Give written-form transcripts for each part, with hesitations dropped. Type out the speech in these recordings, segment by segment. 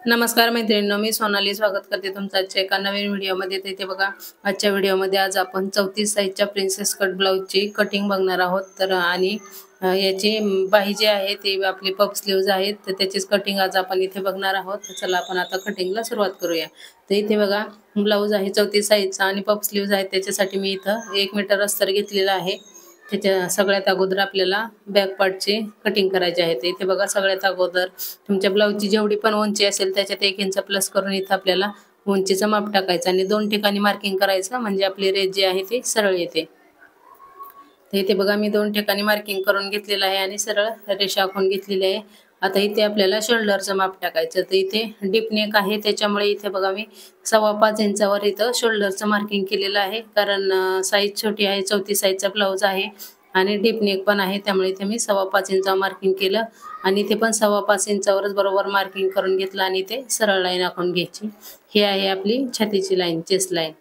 नमस्कार मैत्रिणींनो, मी सोनाली स्वागत करते तुमचं आजच्या एका नवीन व्हिडिओमध्ये। तर इथे बघा, आजच्या व्हिडिओमध्ये आज आपण 34 साईजच्या प्रिन्सेस कट ब्लाउजची कटिंग बघणार आहोत। तर आणि याची बाही जी आहे ते आपली पफ स्लीव्ज आहेत, तर त्याचीच कटिंग आज आपण इथे बघणार आहोत। तर चला आपण आता कटिंगला सुरुवात करूया। तर इथे बघा, ब्लाउज आहे 34 साईजचा आणि पफ स्लीव्ज आहेत, त्याच्यासाठी मी इथं 1 मीटर अस्तर घेतलेला आहे। त्याच्या सगळ्यात अगोदर आपल्याला बॅक पार्टची कटिंग करायची आहे। तर इथे बघा, सगळ्यात अगोदर तुमच्या ब्लाउजची जेवढी पण उंची असेल त्याच्यात 1 इंच प्लस करून इथं आपल्याला उंचीचं माप टाकायचं आणि 2 ठिकाणी मार्किंग करायचं, म्हणजे आपली रेष जी आहे ती सरळ येते। तर इथे बघा, मी 2 ठिकाणी मार्किंग करून घेतलेलं आहे आणि सरळ रेषा आखून घेतलेली आहे। आता इथे आपल्याला शोल्डरचं माप टाकायचं। तर इथे डीप नेक आहे, त्याच्यामुळे इथे बघा मी 5.25 इंचावर इथं शोल्डरचं मार्किंग केलेलं आहे, कारण साईज छोटी आहे, 34 साईजचा ब्लाउज आहे आणि डीप नेक पण आहे, त्यामुळे इथे मी 5.25 इंचावर मार्किंग केलं आणि इथे पण 5.25 इंचावरच बरोबर मार्किंग करून घेतलं आणि इथे सरळ लाईन आखून घ्यायची। ही आहे आपली छातीची लाईन, चेस्ट लाईन।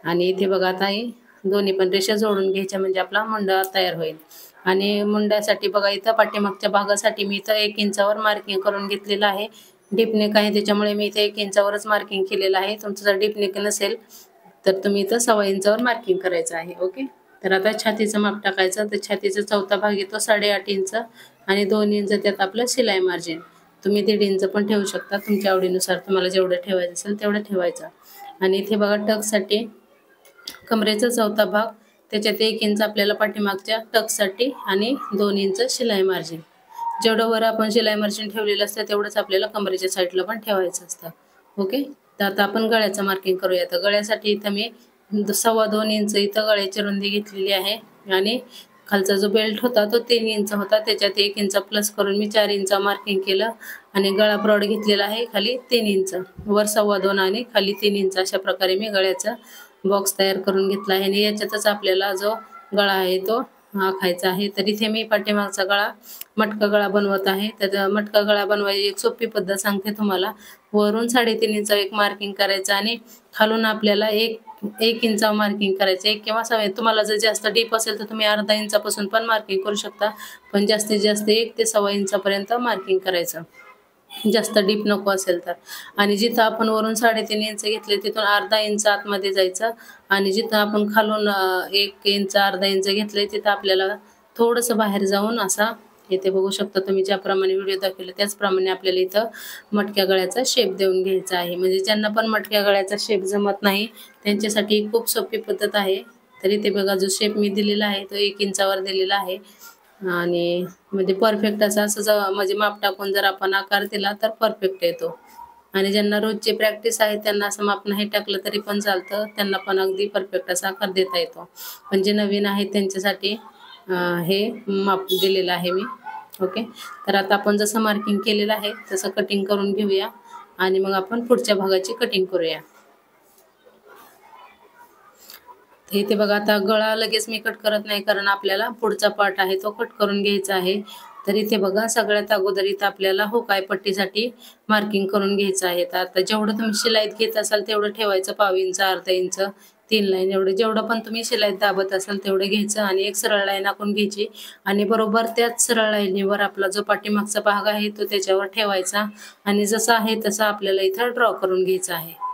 आणि इथे बघा, आता ही दोन्ही पण रेषा जोडून घ्यायच्या, म्हणजे आपला मुंडा तयार होईल। आणि मुंड्यासाठी बघा, इथं पाठीमागच्या भागासाठी मी इथं 1 इंचावर मार्किंग करून घेतलेलं आहे। डीप नेक आहे, त्याच्यामुळे मी इथे 1 इंचावरच मार्किंग केलेलं आहे। तुमचं जर डीप नेक नसेल तर तुम्ही इथं 1.25 इंचावर मार्किंग करायचं आहे। ओके, तर आता छातीचं माप टाकायचं। तर छातीचा चौथा भाग येतो 8.5 इंच आणि 2 इंच त्यात आपलं शिलाई मार्जिन। तुम्ही 1.5 इंच पण ठेवू शकता, तुमच्या आवडीनुसार तुम्हाला जेवढं ठेवायचं असेल तेवढं ठेवायचं। आणि इथे बघा, टक्ससाठी कमरेचा चौथा भाग, त्याच्यात 1 इंच आपल्याला पाठीमागच्या टक्ससाठी आणि 2 इंच शिलाई मार्जिन। जेवढं वर आपण शिलाई मार्जिन ठेवलेलं असतं तेवढंच आपल्याला कमरेच्या साईडला पण ठेवायचं असतं। ओके, तर आता आपण गळ्याचं मार्किंग करूया। तर गळ्यासाठी इथं मी 2.25 इंच इथं गळ्याची रुंदी घेतलेली आहे आणि खालचा जो बेल्ट होता तो 3 इंच होता, त्याच्यात 1 इंच प्लस करून मी 4 इंच मार्किंग केलं आणि गळा ब्रॉड घेतलेला आहे, खाली 3 इंच, वर 2.25 आणि खाली 3 इंच, अशा प्रकारे मी गळ्याचा बॉक्स तयार करून घेतला आहे। आणि याच्यातच आपल्याला जो गळा आहे तो आखायचा आहे। तर इथे मी पाठीमागचा गळा मटका गळा बनवत आहे। तर मटका गळा बनवायची एक सोपी पद्धत सांगते तुम्हाला। वरून 3.5 इंच एक मार्किंग करायचं आणि खालून आपल्याला एक इंचावर मार्किंग करायचं, 1 किंवा 6। तुम्हाला जर जास्त डीप असेल तर तुम्ही अर्धा इंचापासून पण मार्किंग करू शकता, पण जास्तीत जास्त 1 ते 1.25 इंचापर्यंत मार्किंग करायचं, जास्त डीप नको असेल तर। आणि जिथं आपण वरून 3.5 इंच घेतले तिथून अर्धा इंच आतमध्ये जायचं आणि जिथं आपण खालून 1 इंच अर्धा इंच घेतले तिथं आपल्याला थोडंसं बाहेर जाऊन असा, इथे बघू शकता तुम्ही ज्याप्रमाणे व्हिडिओ दाखवले त्याचप्रमाणे आपल्याला इथं मटक्या गळ्याचा शेप देऊन घ्यायचा आहे। म्हणजे ज्यांना पण मटक्या गळ्याचा शेप जमत नाही त्यांच्यासाठी खूप सोपी पद्धत आहे। तर इथे बघा, जो शेप मी दिलेला आहे तो 1 इंचावर दिलेला आहे आणि म्हणजे परफेक्ट असं म्हणजे माप टाकून जर आपण आकार दिला तर परफेक्ट येतो। आणि ज्यांना रोजची प्रॅक्टिस आहे त्यांना असं माप नाही टाकलं तरी पण चालतं, त्यांना पण अगदी परफेक्ट असा आकार देता येतो। पण जे नवीन आहेत त्यांच्यासाठी हे माप दिलेलं आहे मी। ओके, तर आता आपण जसं मार्किंग केलेलं आहे तसं कटिंग करून घेऊया आणि मग आपण पुढच्या भागाची कटिंग करूया। इथे बघा, आता गळा लगेच मी कट करत नाही, कारण आपल्याला पुढचा पार्ट आहे तो कट करून घ्यायचा आहे। तर इथे बघा, सगळ्यात अगोदर इथं आपल्याला हुकाय पट्टीसाठी मार्किंग करून घ्यायचं आहे। तर आता जेवढं तुम्ही शिलाईत घेत असाल तेवढं ठेवायचं, 1.25 इंच, अर्धा इंच, 3 लाईन, एवढे जेवढं पण तुम्ही शिलाईत दाबत असाल तेवढं घ्यायचं आणि एक सरळ लाईन आखून घ्यायची आणि बरोबर त्याच सरळ लाईनीवर आपला जो पाठीमागचा भाग आहे तो त्याच्यावर ठेवायचा आणि जसा आहे तसा आपल्याला इथं ड्रॉ करून घ्यायचा आहे।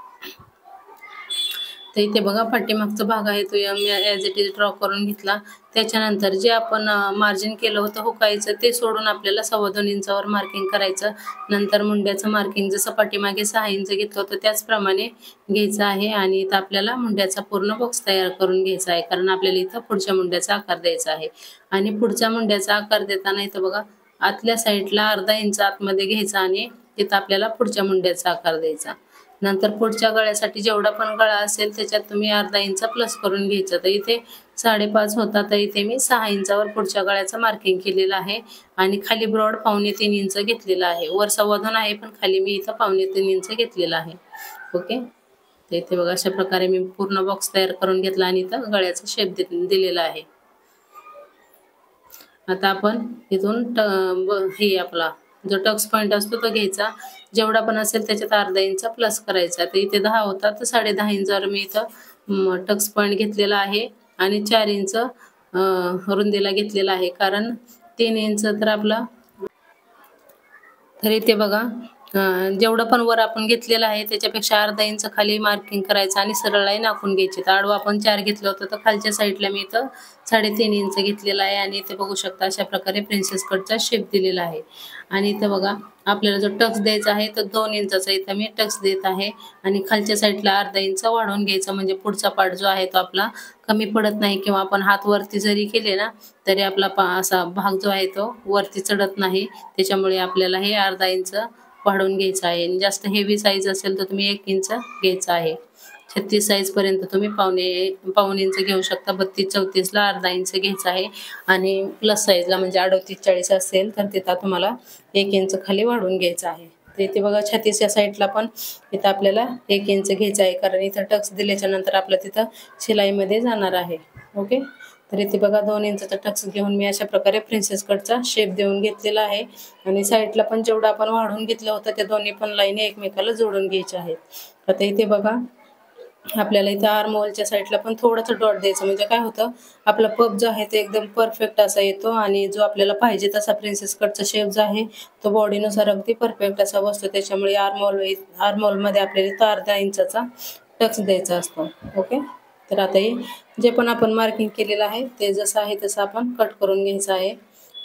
तर इथे बघा, पाठीमागचा भाग आहे तो ॲज इट इज ड्रॉ करून घेतला। त्याच्यानंतर जे आपण मार्जिन केलं होतं हुकायचं ते सोडून आपल्याला 2.25 इंचावर मार्किंग करायचं। नंतर मुंड्याचं मार्किंग जसं पाठीमागे 6 इंच घेतलं होतं त्याचप्रमाणे घ्यायचं आहे आणि इथं आपल्याला मुंड्याचा पूर्ण बॉक्स तयार करून घ्यायचा आहे, कारण आपल्याला इथं पुढच्या मुंड्याचा आकार द्यायचा आहे। आणि पुढच्या मुंड्याचा आकार देताना इथं बघा, आतल्या साईडला अर्धा इंच आतमध्ये घ्यायचा आणि तिथं आपल्याला पुढच्या मुंड्याचा आकार द्यायचा। नंतर पुढच्या गळ्यासाठी जेवढा पण गळा असेल त्याच्यात तुम्ही अर्धा इंच प्लस करून घ्यायचं। तर इथे 5.5 होता, तर इथे मी 6 इंचावर पुढच्या गळ्याचं मार्किंग केलेलं आहे आणि खाली ब्रॉड 2.25 इंच घेतलेला आहे। वर 2.25 आहे पण खाली मी इथं 2.25 इंच घेतलेला आहे। ओके, तर इथे बघा, अशा प्रकारे मी पूर्ण बॉक्स तयार करून घेतला आणि इथं गळ्याचा शेप दिलेला आहे। आता आपण इथून हे आपला जो टक्स पॉइंट असतो तो घ्यायचा, जेवढा पण असेल त्याच्यात अर्धा इंच प्लस करायचा। तर इथे 10 होता, तर 10.5 इंचावर मी इथं टक्स पॉइंट घेतलेला आहे आणि 4 इंच रुंदीला घेतलेला आहे, कारण 3 इंच तर आपला, तर इथे बघा, जेवढं पण वर आपण घेतलेलं आहे त्याच्यापेक्षा अर्धा इंच खाली मार्किंग करायचं आणि सरळ लाईन आखून घ्यायची. तर आडवा आपण 4 घेतलं होतं, तर खालच्या साईडला मी इथं 3.5 इंच घेतलेला आहे आणि इथे बघू शकता अशा प्रकारे प्रिन्सेस कटचा शेप दिलेला आहे. आणि इथं बघा आपल्याला जो टक्स द्यायचा आहे तर 2 इंचाचा इथं मी टक्स देत आहे आणि खालच्या साईडला अर्धा इंच वाढवून घ्यायचा, म्हणजे पुढचा पार्ट जो आहे तो आपला कमी पडत नाही किंवा आपण हात वरती जरी केले ना तरी आपला असा भाग जो आहे तो वरती चढत नाही. त्याच्यामुळे आपल्याला हे अर्धा इंच वाढवून घ्यायचं आहे. आणि जास्त हेवी साईज असेल तर तुम्ही 1 इंच घ्यायचा आहे. 36 साईज पर्यंत तुम्ही पाऊण इंच घेऊ शकता. 32-34 ला अर्धा इंच घ्यायचा आहे आणि प्लस साईजला म्हणजे 38-40 असेल तर तिथं तुम्हाला 1 इंच खाली वाढवून घ्यायचं आहे. तर इथे बघा 36 या साईडला पण इथं आपल्याला 1 इंच घ्यायचं आहे, कारण इथं टक्स दिल्याच्या नंतर आपलं तिथं शिलाईमध्ये जाणार आहे. ओके, तर इथे बघा 2 इंचचा टक्स घेऊन मी अशा प्रकारे प्रिन्सेस कटचा शेप देऊन घेतलेला आहे. आणि साईडला पण जेवढं आपण वाढवून घेतलं होतं त्या दोन्ही पण लाईनी एकमेकाला जोडून घ्यायच्या आहेत. आता इथे बघा आपल्याला इथं आर्म होलच्या साईडला पण थोडंसं डॉट द्यायचं, म्हणजे काय होतं आपला पफ जो आहे ते एकदम परफेक्ट असा येतो आणि जो आपल्याला पाहिजे तसा प्रिन्सेस कटचा शेप जो आहे तो बॉडीनुसार अगदी परफेक्ट असा बसतो. त्याच्यामुळे आर्म होलमध्ये आपल्याला इथं अर्धा इंचाचा टक्स द्यायचा असतो. ओके, तर आता हे जे पण आपण मार्किंग केलेलं आहे ते जसं आहे तसं आपण कट करून घ्यायचं आहे.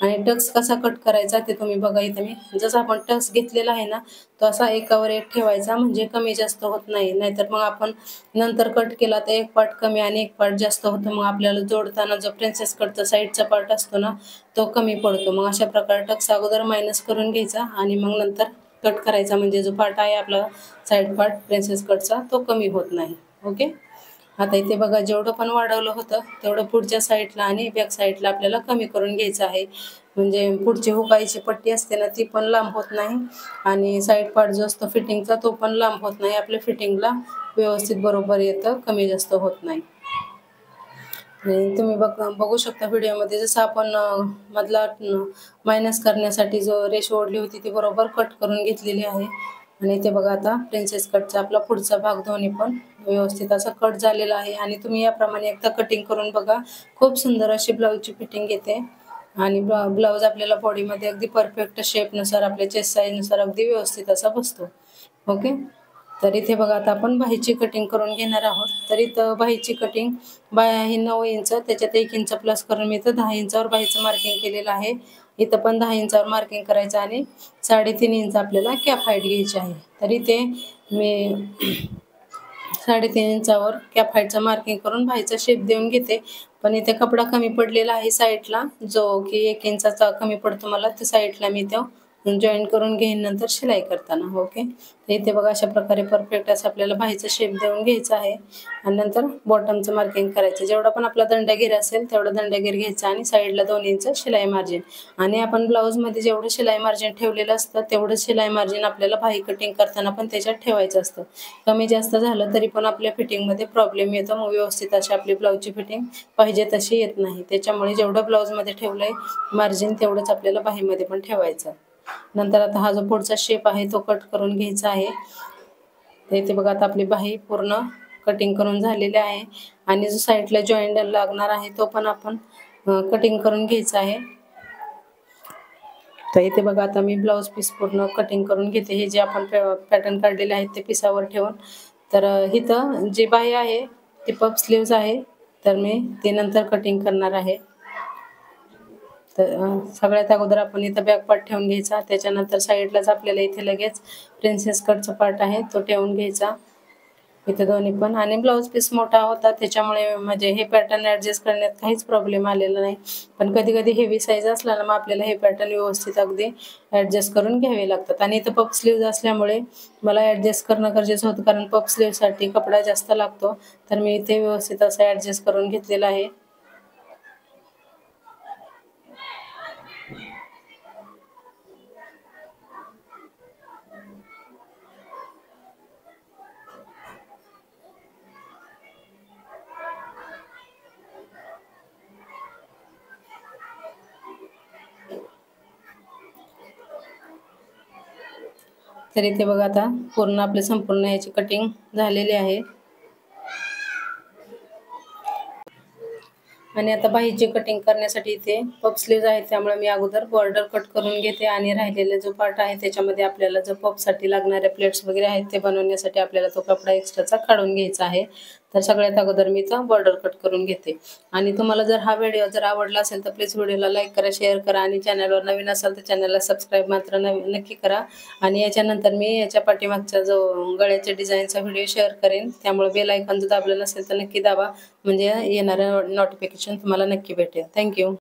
आणि टक्स कसा कट करायचा ते तुम्ही बघा. इथं मी जसं आपण टक्स घेतलेला आहे ना तो असा एकावर एक ठेवायचा, म्हणजे कमी जास्त होत नाही. नाहीतर मग आपण नंतर कट केला तर एक पार्ट कमी आणि एक पार्ट जास्त होतं, मग आपल्याला जोडताना जो प्रिन्सेस कटचा साईडचा पार्ट असतो ना तो कमी पडतो. मग अशा प्रकारे टक्स अगोदर मायनस करून घ्यायचा आणि मग नंतर कट करायचा, म्हणजे जो पार्ट आहे आपला साईड पार्ट प्रिन्सेस कटचा तो कमी होत नाही. ओके, आता इथे बघा जेवढं पण वाढवलं होतं तेवढं पुढच्या साईडला आणि बॅक साईडला आपल्याला कमी करून घ्यायचं आहे. म्हणजे पुढची हुकाईची पट्टी असते ना ती पण लांब होत नाही आणि साईड पार्ट जो असतो फिटिंगचा तो पण लांब होत नाही. आपल्या फिटिंगला व्यवस्थित बरोबर येतं, कमी जास्त होत नाही. आणि तुम्ही बघू शकता व्हिडिओमध्ये जसं आपण मधला मायनस करण्यासाठी जो रेष ओढली होती ती बरोबर कट करून घेतलेली आहे. आणि इथे बघा आता प्रिन्सेस कटचा आपला पुढचा भाग दोन्ही पण व्यवस्थित असा कट झालेला आहे. आणि तुम्ही याप्रमाणे एकदा कटिंग करून बघा, खूप सुंदर अशी ब्लाऊजची फिटिंग येते आणि ब्लाऊज आपल्याला बॉडीमध्ये अगदी परफेक्ट शेपनुसार आपल्या चेस्ट साईजनुसार अगदी व्यवस्थित असा बसतो. ओके, तर इथे बघा आता आपण बाहीची कटिंग करून घेणार आहोत. तर इथं बाहीची कटिंग बाह्य ही 9 इंच, त्याच्यात 1 इंच प्लस करून मी इथं 10 इंचावर बाहीचं मार्किंग केलेलं आहे. इथं पण 10 इंचावर मार्किंग करायचं आणि 3.5 इंच आपल्याला कॅप हाईट घ्यायची आहे. तर इथे मी 3.5 इंचावर कॅप हाईटचं मार्किंग करून बाहीचा शेप देऊन घेते. पण इथे कपडा कमी पडलेला आहे साईडला, जो की 1 इंचाचा कमी पडतो मला, त्या साईडला मी तो जॉईन करून घेईन नंतर शिलाई करताना. ओके, तर इथे बघा अशा प्रकारे परफेक्ट असं आपल्याला बाहीचा शेप देऊन घ्यायचा आहे आणि नंतर बॉटमचं मार्किंग करायचं. जेवढा पण आपला दंडगीर असेल तेवढा दंडगीर घ्यायचा आणि साईडला 2 इंच शिलाई मार्जिन. आणि आपण ब्लाऊजमध्ये जेवढं शिलाई मार्जिन ठेवलेलं असतं तेवढं शिलाई मार्जिन आपल्याला बाही कटिंग करताना पण त्याच्यात ठेवायचं असतं. कमी जास्त झालं तरी पण आपल्या फिटिंगमध्ये प्रॉब्लेम येतो, मग व्यवस्थित अशी आपली ब्लाऊजची फिटिंग पाहिजे तशी येत नाही. त्याच्यामुळे जेवढं ब्लाऊजमध्ये ठेवलं आहे मार्जिन तेवढंच आपल्याला बाहीमध्ये पण ठेवायचं. नंतर आता हा जो पुढचा शेप आहे तो कट करून घ्यायचा आहे. तर इथे बघा आता आपली बाही पूर्ण कटिंग करून झालेली आहे आणि जो साईडला जॉईंट लागणार आहे तो पण आपण कटिंग करून घ्यायचा आहे. तर इथे बघा आता मी ब्लाऊज पीस पूर्ण कटिंग करून घेते. हे जे आपण पॅटर्न काढलेले आहेत ते पिसावर ठेवून. तर इथं जी बाही आहे ती पफ स्लीव्ज आहे, तर मी ते नंतर कटिंग करणार आहे. तर सगळ्यात अगोदर आपण इथं बॅक पार्ट ठेवून घ्यायचा, त्याच्यानंतर साईडलाच आपल्याला इथे लगेच प्रिन्सेस कटचा पार्ट आहे तो ठेवून घ्यायचा इथे दोन्ही पण. आणि ब्लाऊज पीस मोठा होता त्याच्यामुळे म्हणजे हे पॅटर्न ॲडजस्ट करण्यात काहीच प्रॉब्लेम आलेला नाही. पण कधी कधी हेवी साईज असला ना मग आपल्याला हे पॅटर्न व्यवस्थित अगदी ॲडजस्ट करून घ्यावे लागतात. आणि इथं पफ स्लीव्ज असल्यामुळे मला ॲडजस्ट करणं गरजेचं होतं, कारण पफ स्लीव्हसाठी कपडा जास्त लागतो. तर मी इथे व्यवस्थित असं ॲडजस्ट करून घेतलेलं आहे. तर इथे बघा आता पूर्ण आपले संपूर्ण याची कटिंग झालेली आहे. आणि आता बाहीची कटिंग करण्यासाठी इथे पफ स्लीव्ज आहेत, त्यामुळे मी अगोदर बॉर्डर कट करून घेते आणि राहिलेले जो पार्ट आहे त्याच्यामध्ये आपल्याला जो पफसाठी लागणारे प्लेट्स वगैरे आहेत ते बनवण्यासाठी आपल्याला तो कपडा एक्स्ट्राचा काढून घ्यायचा आहे. तर सगळ्यात अगोदर मी तो बॉर्डर कट करून घेते. आणि तुम्हाला जर हा व्हिडिओ जर आवडला असेल तर प्लीज व्हिडिओला लाईक करा, शेअर करा आणि चॅनलवर नवीन असाल तर चॅनलला सबस्क्राईब मात्र नक्की करा. आणि याच्यानंतर मी याच्या पाठीमागचा जो गळ्याच्या डिझाईनचा व्हिडिओ शेअर करेन, त्यामुळे बेल आयकॉन जर दाबलं नसेल तर नक्की दाबा, म्हणजे येणारं नोटिफिकेशन तुम्हाला नक्की भेटेल. थँक्यू.